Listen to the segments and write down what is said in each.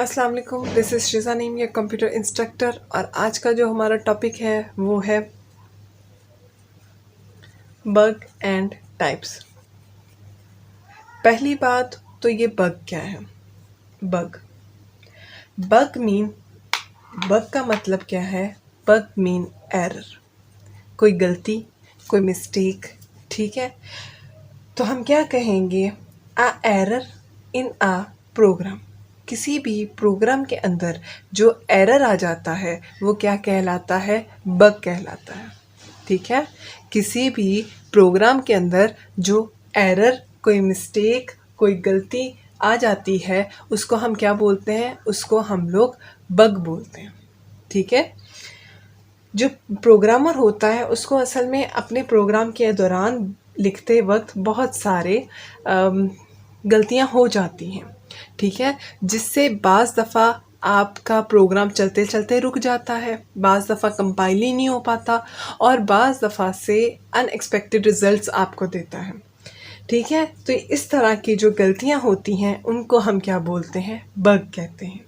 अस्सलाम वालेकुम, this is शिज़ा Naeem, ये कंप्यूटर इंस्ट्रक्टर। और आज का जो हमारा टॉपिक है वो है बग एंड टाइप्स। पहली बात तो ये बग क्या है। बग बग मीन बग का मतलब क्या है। बग मीन एरर, कोई गलती, कोई मिस्टेक। ठीक है, तो हम क्या कहेंगे, आ एरर इन आ प्रोग्राम। किसी भी प्रोग्राम के अंदर जो एरर आ जाता है वो क्या कहलाता है, बग कहलाता है। ठीक है, किसी भी प्रोग्राम के अंदर जो एरर, कोई मिस्टेक, कोई गलती आ जाती है उसको हम क्या बोलते हैं, उसको हम लोग बग बोलते हैं। ठीक है, जो प्रोग्रामर होता है उसको असल में अपने प्रोग्राम के दौरान लिखते वक्त बहुत सारे गलतियां हो जाती हैं। ठीक है, जिससे बाज़ दफ़ा आपका प्रोग्राम चलते चलते रुक जाता है, बाज़ दफ़ा कंपाइल ही नहीं हो पाता और बाज़ दफ़ा से अनएक्सपेक्टेड रिज़ल्ट्स आपको देता है। ठीक है, तो इस तरह की जो गलतियां होती हैं उनको हम क्या बोलते हैं, बग कहते हैं।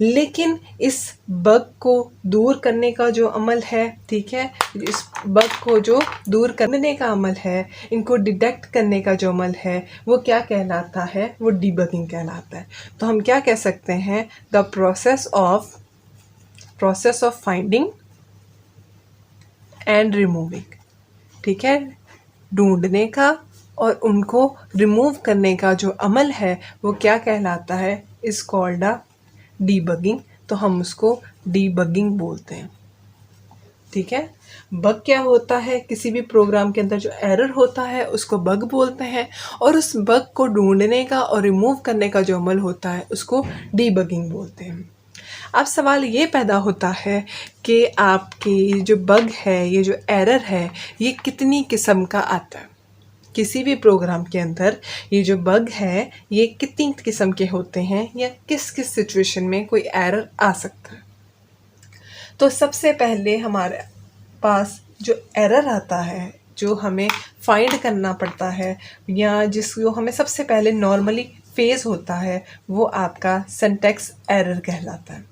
लेकिन इस बग को दूर करने का जो अमल है, ठीक है, इस बग को जो दूर करने का अमल है, इनको डिटेक्ट करने का जो अमल है वो क्या कहलाता है, वो डीबगिंग कहलाता है। तो हम क्या कह सकते हैं, the process of finding and removing. ठीक है, ढूंढने का और उनको रिमूव करने का जो अमल है वो क्या कहलाता है, इज कॉल्ड अ डीबगिंग। तो हम उसको डीबगिंग बोलते हैं। ठीक है, बग क्या होता है, किसी भी प्रोग्राम के अंदर जो एरर होता है उसको बग बोलते हैं और उस बग को ढूंढने का और रिमूव करने का जो अमल होता है उसको डीबगिंग बोलते हैं। अब सवाल ये पैदा होता है कि आपकी जो बग है, ये जो एरर है, ये कितनी किस्म का आता है। किसी भी प्रोग्राम के अंदर ये जो बग है ये कितनी किस्म के होते हैं या किस किस सिचुएशन में कोई एरर आ सकता है। तो सबसे पहले हमारे पास जो एरर आता है, जो हमें फाइंड करना पड़ता है या जिसको हमें सबसे पहले नॉर्मली फेस होता है, वो आपका सिंटैक्स एरर कहलाता है।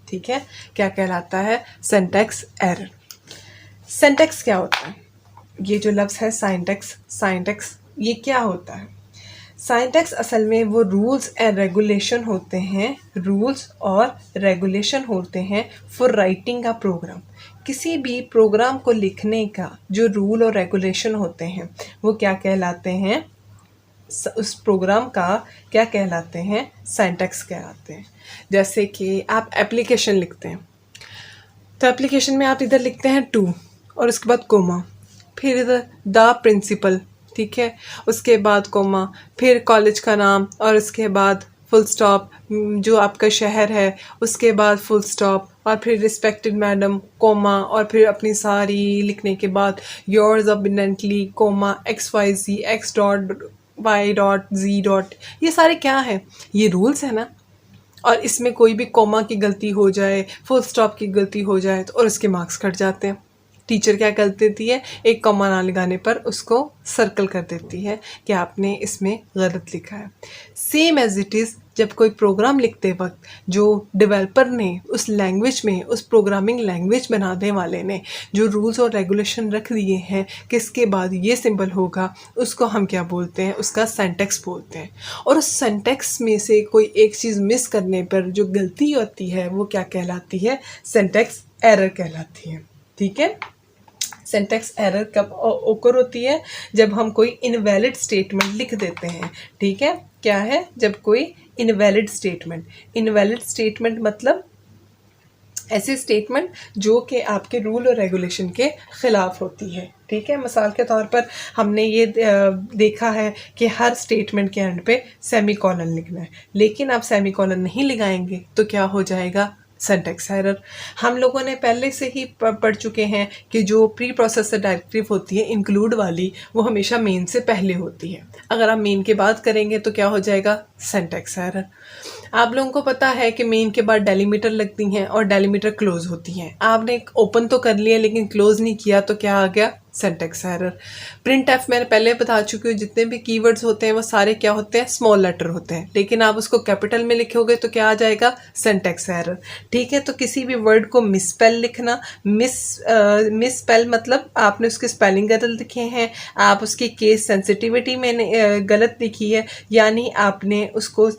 ठीक है, क्या कहलाता है, सिंटैक्स एरर। सिंटैक्स क्या होता है, ये जो लफ्ज़ है साइंटैक्स, ये क्या होता है। साइंटैक्स असल में वो रूल्स एंड रेगुलेशन होते हैं, रूल्स और रेगुलेशन होते हैं फॉर राइटिंग अ प्रोग्राम। किसी भी प्रोग्राम को लिखने का जो रूल और रेगुलेशन होते हैं वो क्या कहलाते हैं, उस प्रोग्राम का क्या कहलाते हैं, सिंटैक्स कहलाते हैं। जैसे कि आप एप्लीकेशन लिखते हैं तो एप्लीकेशन में आप इधर लिखते हैं टू और उसके बाद कोमा, फिर इधर द प्रिंसिपल, ठीक है, उसके बाद कोमा, फिर कॉलेज का नाम और उसके बाद फुल स्टॉप, जो आपका शहर है उसके बाद फुल स्टॉप और फिर रिस्पेक्टेड मैडम कोमा और फिर अपनी सारी लिखने के बाद yours obediently comma XYZ X dot Y dot Z dot. ये सारे क्या है, ये रूल्स है ना। और इसमें कोई भी कोमा की गलती हो जाए, फुल स्टॉप की गलती हो जाए तो और उसके मार्क्स कट जाते हैं। टीचर क्या कर देती है, एक कॉमा ना लगाने पर उसको सर्कल कर देती है कि आपने इसमें गलत लिखा है। सेम एज इट इज़ जब कोई प्रोग्राम लिखते वक्त जो डेवलपर ने उस लैंग्वेज में, उस प्रोग्रामिंग लैंग्वेज बनाने वाले ने जो रूल्स और रेगुलेशन रख दिए हैं कि इसके बाद ये सिंबल होगा, उसको हम क्या बोलते हैं, उसका सिंटैक्स बोलते हैं। और उस सिंटैक्स में से कोई एक चीज़ मिस करने पर जो गलती होती है वो क्या कहलाती है, सिंटैक्स एरर कहलाती है। ठीक है, सिंटैक्स एरर कब ओकर होती है, जब हम कोई इनवैलिड स्टेटमेंट लिख देते हैं। ठीक है, क्या है, जब कोई इनवैलिड स्टेटमेंट मतलब ऐसी स्टेटमेंट जो कि आपके रूल और रेगुलेशन के ख़िलाफ़ होती है। ठीक है, मिसाल के तौर पर हमने ये देखा है कि हर स्टेटमेंट के एंड पे सेमी कॉलन लिखना है, लेकिन आप सेमी कॉलन नहीं लगाएंगे तो क्या हो जाएगा, सिंटैक्स एरर। हम लोगों ने पहले से ही पढ़ चुके हैं कि जो प्री प्रोसेसर डायरेक्टिव होती है इंक्लूड वाली, वो हमेशा मेन से पहले होती है। अगर आप मेन के बाद करेंगे तो क्या हो जाएगा, सिंटैक्स एरर। आप लोगों को पता है कि मेन के बाद डेलीमीटर लगती हैं और डेलीमीटर क्लोज होती हैं। आपने ओपन तो कर लिया लेकिन क्लोज नहीं किया तो क्या आ गया, सिंटैक्स एरर। प्रिंट एफ मैंने पहले बता चुकी हूँ, जितने भी कीवर्ड्स होते हैं वो सारे क्या होते हैं, स्मॉल लेटर होते हैं, लेकिन आप उसको कैपिटल में लिखोगे तो क्या आ जाएगा, सिंटैक्स एरर। ठीक है, तो किसी भी वर्ड को मिसस्पेल लिखना, मिसस्पेल मतलब आपने उसके स्पेलिंग गलत लिखे हैं, आप उसकी केस सेंसिटिविटी में गलत लिखी है, यानी आपने उसको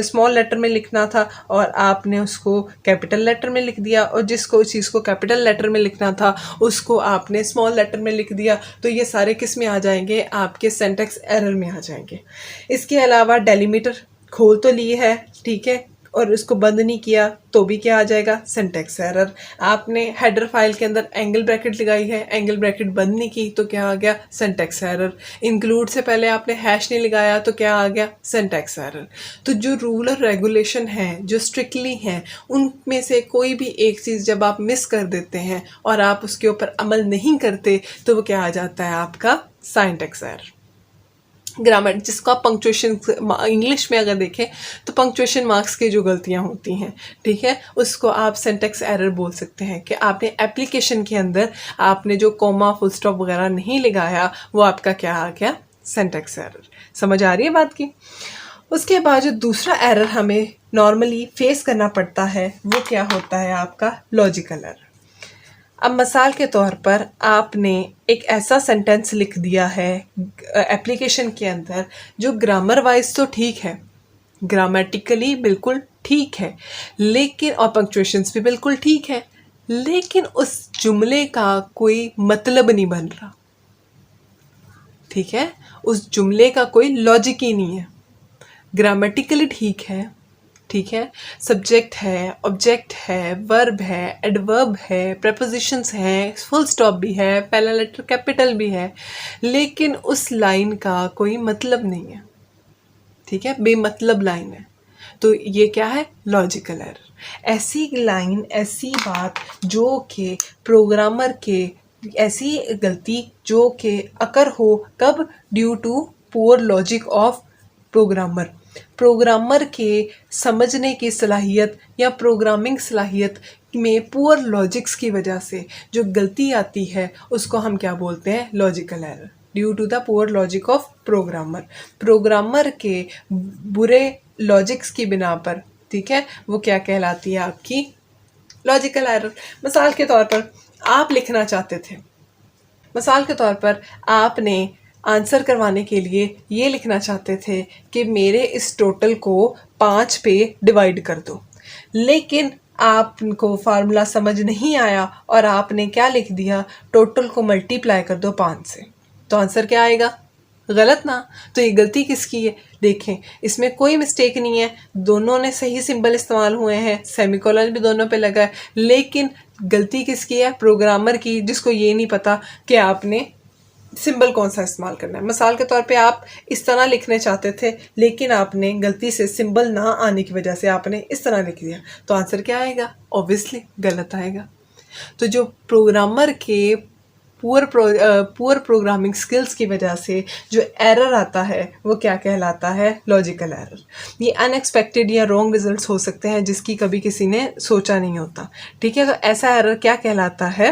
स्मॉल लेटर में लिखना था और आपने उसको कैपिटल लेटर में लिख दिया, और जिसको चीज़ को कैपिटल लेटर में लिखना था उसको आपने स्मॉल लेटर में लिख दिया, तो ये सारे किस में आ जाएंगे, आपके सिंटैक्स एरर में आ जाएंगे। इसके अलावा डेलीमीटर खोल तो लिए है, ठीक है, और उसको बंद नहीं किया तो भी क्या आ जाएगा, सिंटैक्स एरर। आपने हेडर फाइल के अंदर एंगल ब्रैकेट लगाई है, एंगल ब्रैकेट बंद नहीं की तो क्या आ गया, सिंटैक्स एरर। इंक्लूड से पहले आपने हैश नहीं लगाया तो क्या आ गया, सिंटैक्स एरर। तो जो रूल और रेगुलेशन हैं जो स्ट्रिक्टली हैं, उनमें से कोई भी एक चीज़ जब आप मिस कर देते हैं और आप उसके ऊपर अमल नहीं करते तो वो क्या आ जाता है, आपका सिंटैक्स एरर। ग्रामर, जिसको आप पंक्चुएशन, इंग्लिश में अगर देखें तो पंक्चुएशन मार्क्स की जो गलतियां होती हैं, ठीक है, उसको आप सिंटैक्स एरर बोल सकते हैं कि आपने एप्लीकेशन के अंदर आपने जो कॉमा फुल स्टॉप वगैरह नहीं लगाया, वो आपका क्या आ गया, सिंटैक्स एरर। समझ आ रही है बात की। उसके बाद जो दूसरा एरर हमें नॉर्मली फेस करना पड़ता है वो क्या होता है, आपका लॉजिकल एरर। अब मिसाल के तौर पर आपने एक ऐसा सेंटेंस लिख दिया है एप्लीकेशन के अंदर जो ग्रामर वाइज तो ठीक है, ग्रामेटिकली बिल्कुल ठीक है, लेकिन और पंक्चुएशंस भी बिल्कुल ठीक है, लेकिन उस जुमले का कोई मतलब नहीं बन रहा। ठीक है, उस जुमले का कोई लॉजिक ही नहीं है। ग्रामेटिकली ठीक है, ठीक है, सब्जेक्ट है, ऑब्जेक्ट है, वर्ब है, एडवर्ब है, प्रेपोजिशंस हैं, फुल स्टॉप भी है, पहला लेटर कैपिटल भी है, लेकिन उस लाइन का कोई मतलब नहीं है। ठीक है, बेमतलब लाइन है, तो ये क्या है, लॉजिकल एरर। ऐसी लाइन, ऐसी बात जो कि प्रोग्रामर के, ऐसी गलती जो कि अकर हो, कब, due to poor logic of programmer. Programmer के समझने की सलाहियत या प्रोग्रामिंग सलाहियत में पुअर लॉजिक्स की वजह से जो गलती आती है उसको हम क्या बोलते हैं, logical error. Due to the poor logic of programmer, programmer के बुरे लॉजिक्स की बिना पर, ठीक है, वो क्या कहलाती है, आपकी लॉजिकल एरर। मिसाल के तौर पर आप लिखना चाहते थे, मिसाल के तौर पर आपने आंसर करवाने के लिए ये लिखना चाहते थे कि मेरे इस टोटल को 5 पे डिवाइड कर दो, लेकिन आपको फार्मूला समझ नहीं आया और आपने क्या लिख दिया, टोटल को मल्टीप्लाई कर दो 5 से, तो आंसर क्या आएगा, गलत ना। तो ये गलती किसकी है, देखें इसमें कोई मिस्टेक नहीं है, दोनों ने सही सिंबल इस्तेमाल हुए हैं, सेमीकोलन भी दोनों पे लगा है, लेकिन गलती किसकी है, प्रोग्रामर की, जिसको ये नहीं पता कि आपने सिंबल कौन सा इस्तेमाल करना है। मिसाल के तौर पे आप इस तरह लिखने चाहते थे, लेकिन आपने गलती से सिंबल ना आने की वजह से आपने इस तरह लिख दिया, तो आंसर क्या आएगा, ऑब्वियसली गलत आएगा। तो जो प्रोग्रामर के पुअर प्रोग्रामिंग स्किल्स की वजह से जो एरर आता है वो क्या कहलाता है, लॉजिकल एरर। ये अनएक्सपेक्टेड या रॉन्ग रिजल्ट्स हो सकते हैं जिसकी कभी किसी ने सोचा नहीं होता। ठीक है, तो ऐसा एरर क्या कहलाता है,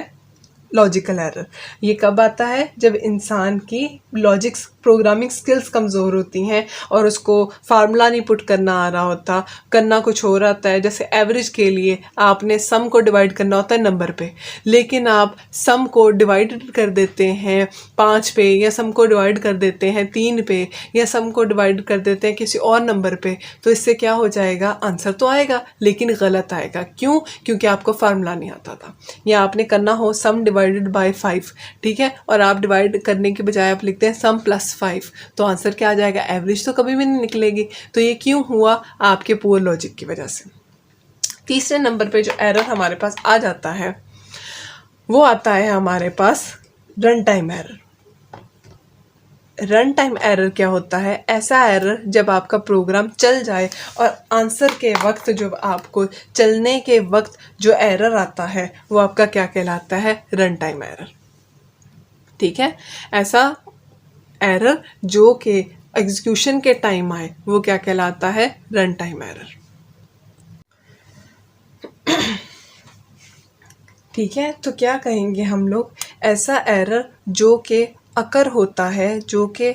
लॉजिकल एरर। ये कब आता है, जब इंसान की लॉजिक्स प्रोग्रामिंग स्किल्स कमज़ोर होती हैं और उसको फार्मूला नहीं पुट करना आ रहा होता, करना कुछ हो रहा है। जैसे एवरेज के लिए आपने सम को डिवाइड करना होता है नंबर पे, लेकिन आप सम को डिवाइड कर देते हैं 5 पे, या सम को डिवाइड कर देते हैं 3 पे, या सम को डिवाइड कर देते हैं किसी और नंबर पे, तो इससे क्या हो जाएगा, आंसर तो आएगा लेकिन गलत आएगा। क्यों, क्योंकि आपको फार्मूला नहीं आता था। या आपने करना हो सम डिवाइडेड बाय 5, ठीक है, और आप डिवाइड करने के बजाय आप लिखते हैं सम प्लस 5, तो आंसर क्या आ जाएगा, एवरेज तो कभी भी नहीं निकलेगी। तो ये क्यों हुआ, आपके पुअर लॉजिक की वजह से। तीसरे नंबर पे जो एरर हमारे पास आ जाता है वो आता है हमारे पास run time error. Run time error क्या होता है, ऐसा एरर जब आपका प्रोग्राम चल जाए और आंसर के वक्त, जो आपको चलने के वक्त जो एरर आता है वो आपका क्या कहलाता है, रन टाइम एरर। ठीक है, ऐसा एरर जो कि एग्जीक्यूशन के टाइम आए वो क्या कहलाता है, रन टाइम एरर। ठीक है, तो क्या कहेंगे हम लोग, ऐसा एरर जो कि अकर होता है, जो कि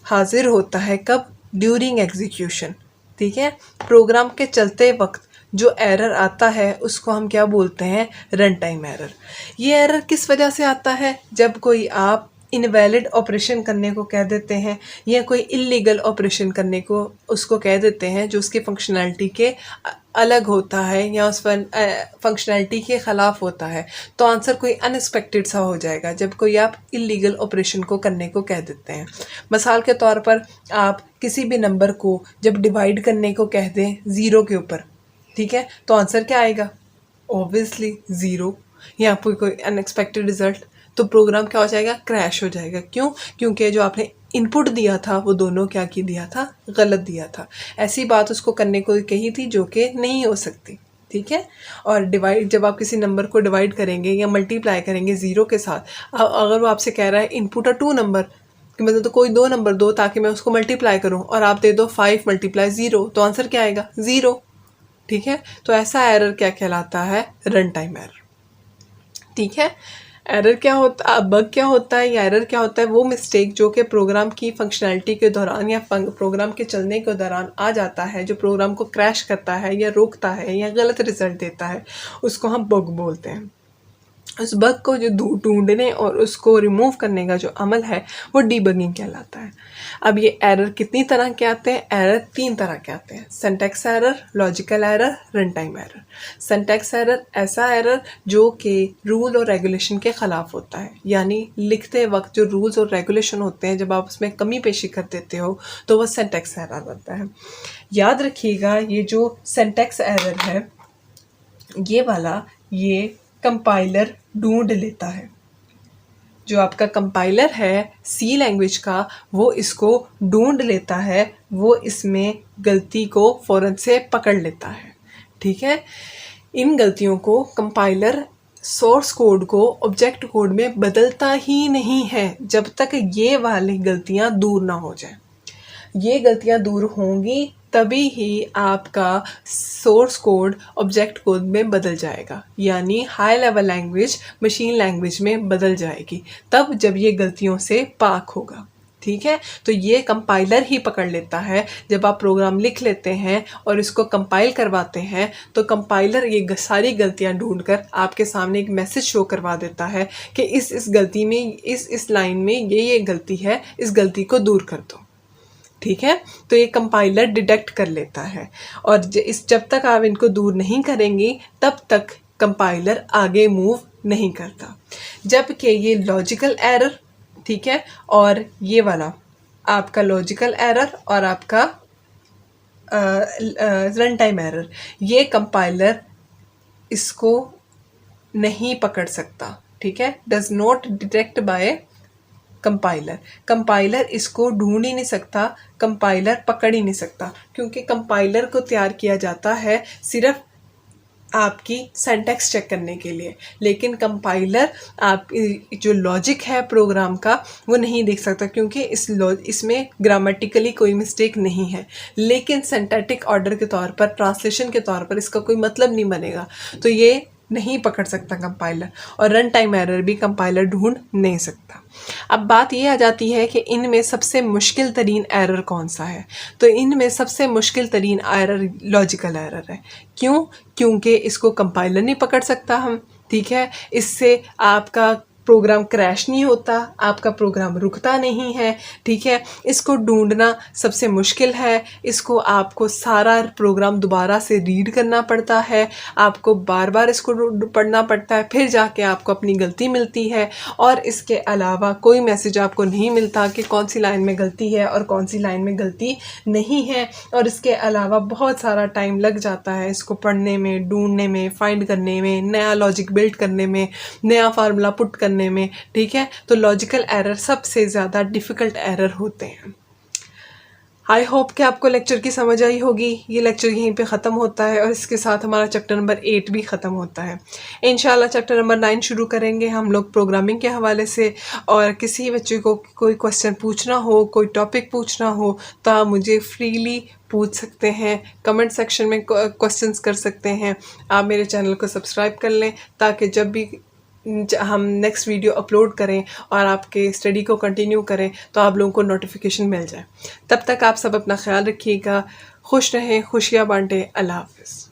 हाजिर होता है कब, ड्यूरिंग एग्जीक्यूशन। ठीक है, प्रोग्राम के चलते वक्त जो एरर आता है उसको हम क्या बोलते हैं, रन टाइम एरर। ये एरर किस वजह से आता है, जब कोई आप इनवैलिड ऑपरेशन करने को कह देते हैं या कोई इलीगल ऑपरेशन करने को उसको कह देते हैं जो उसकी फंक्शनैलिटी के अलग होता है या उस पर फंक्शनैलिटी के ख़िलाफ़ होता है, तो आंसर कोई अनएक्सपेक्टेड सा हो जाएगा जब कोई आप इलीगल ऑपरेशन को करने को कह देते हैं। मिसाल के तौर पर आप किसी भी नंबर को जब डिवाइड करने को कह दें ज़ीरो के ऊपर, ठीक है, तो आंसर क्या आएगा, ऑब्वियसली ज़ीरो। या फिर कोई अनएक्सपेक्टेड रिजल्ट, तो प्रोग्राम क्या हो जाएगा, क्रैश हो जाएगा। क्यों, क्योंकि जो आपने इनपुट दिया था वो दोनों क्या की दिया था, गलत दिया था। ऐसी बात उसको करने को कही थी जो कि नहीं हो सकती। ठीक है, और डिवाइड, जब आप किसी नंबर को डिवाइड करेंगे या मल्टीप्लाई करेंगे ज़ीरो के साथ, अगर वो आपसे कह रहा है इनपुट अ 2 नंबर, कि मतलब तो कोई 2 नंबर दो ताकि मैं उसको मल्टीप्लाई करूं, और आप दे दो 5 मल्टीप्लाई 0, तो आंसर क्या आएगा, 0। ठीक है, तो ऐसा एरर क्या कहलाता है, रन टाइम एरर। ठीक है, एरर क्या होता है, बग क्या होता है या एरर क्या होता है, वो मिस्टेक जो कि प्रोग्राम की फंक्शनैलिटी के दौरान या प्रोग्राम के चलने के दौरान आ जाता है, जो प्रोग्राम को क्रैश करता है या रोकता है या गलत रिजल्ट देता है, उसको हम बग बोलते हैं। उस बग को जो ढूंढने और उसको रिमूव करने का जो अमल है वो डीबगिंग कहलाता है। अब ये एरर कितनी तरह के आते हैं, एरर 3 तरह के आते हैं, syntax error, logical error, run time error. Syntax error ऐसा एरर जो कि रूल और रेगुलेशन के ख़िलाफ़ होता है, यानी लिखते वक्त जो रूल्स और रेगुलेशन होते हैं जब आप उसमें कमी पेशी कर देते हो तो वह सिंटैक्स एरर बनता है। याद रखिएगा, ये जो सिंटैक्स एरर है ये वाला, ये कंपाइलर ढूंढ लेता है। जो आपका कंपाइलर है सी लैंग्वेज का, वो इसको ढूंढ लेता है, वो इसमें गलती को फ़ौरन से पकड़ लेता है। ठीक है, इन गलतियों को कंपाइलर सोर्स कोड को ऑब्जेक्ट कोड में बदलता ही नहीं है जब तक ये वाली गलतियां दूर ना हो जाए। ये गलतियां दूर होंगी तभी ही आपका सोर्स कोड ऑब्जेक्ट कोड में बदल जाएगा, यानी high level language machine language में बदल जाएगी, तब जब ये गलतियों से पाक होगा। ठीक है, तो ये कंपाइलर ही पकड़ लेता है। जब आप प्रोग्राम लिख लेते हैं और इसको कंपाइल करवाते हैं तो कंपाइलर ये सारी गलतियां ढूंढकर आपके सामने एक मैसेज शो करवा देता है कि इस गलती में, इस लाइन में ये गलती है, इस गलती को दूर कर दो। ठीक है, तो ये कंपाइलर डिटेक्ट कर लेता है, और जब तक आप इनको दूर नहीं करेंगी तब तक कंपाइलर आगे मूव नहीं करता। जबकि ये लॉजिकल एरर, ठीक है, और ये वाला आपका लॉजिकल एरर और आपका रन टाइम एरर, ये कंपाइलर इसको नहीं पकड़ सकता। ठीक है, does not detect by compiler. Compiler इसको ढूंढ ही नहीं सकता, कंपाइलर पकड़ ही नहीं सकता, क्योंकि कंपाइलर को तैयार किया जाता है सिर्फ आपकी सिंटैक्स चेक करने के लिए, लेकिन कंपाइलर आप जो लॉजिक है प्रोग्राम का वो नहीं देख सकता, क्योंकि इसमें ग्रामेटिकली कोई मिस्टेक नहीं है, लेकिन सिंटैक्टिक ऑर्डर के तौर पर, ट्रांसलेशन के तौर पर इसका कोई मतलब नहीं बनेगा, तो ये नहीं पकड़ सकता कंपाइलर। और रन टाइम एरर भी कंपाइलर ढूंढ नहीं सकता। अब बात ये आ जाती है कि इनमें सबसे मुश्किल तरीन एरर कौन सा है, तो इनमें सबसे मुश्किल तरीन एरर लॉजिकल एरर है। क्यों, क्योंकि इसको कंपाइलर नहीं पकड़ सकता हम। ठीक है, इससे आपका प्रोग्राम क्रैश नहीं होता, आपका प्रोग्राम रुकता नहीं है। ठीक है, इसको ढूंढना सबसे मुश्किल है, इसको आपको सारा प्रोग्राम दोबारा से रीड करना पड़ता है, आपको बार बार इसको पढ़ना पड़ता है, फिर जाके आपको अपनी गलती मिलती है, और इसके अलावा कोई मैसेज आपको नहीं मिलता कि कौन सी लाइन में गलती है और कौन सी लाइन में गलती नहीं है। और इसके अलावा बहुत सारा टाइम लग जाता है इसको पढ़ने में, ढूंढने में, फाइंड करने में, नया लॉजिक बिल्ड करने में, नया फार्मूला पुट करने में। ठीक है, तो लॉजिकल एरर सबसे ज़्यादा डिफ़िकल्ट एरर होते हैं। आई होप कि आपको लेक्चर की समझ आई होगी। ये लेक्चर यहीं पे ख़त्म होता है और इसके साथ हमारा चैप्टर नंबर 8 भी ख़त्म होता है। इंशाल्लाह चैप्टर नंबर 9 शुरू करेंगे हम लोग प्रोग्रामिंग के हवाले से। और किसी बच्चे को कोई क्वेश्चन पूछना हो, कोई टॉपिक पूछना हो, तो आप मुझे फ्रीली पूछ सकते हैं, कमेंट सेक्शन में क्वेश्चंस कर सकते हैं। आप मेरे चैनल को सब्सक्राइब कर लें ताकि जब भी हम नेक्स्ट वीडियो अपलोड करें और आपके स्टडी को कंटिन्यू करें तो आप लोगों को नोटिफिकेशन मिल जाए। तब तक आप सब अपना ख्याल रखिएगा, खुश रहें, खुशियाँ बांटें। अल्लाह हाफ़िज़।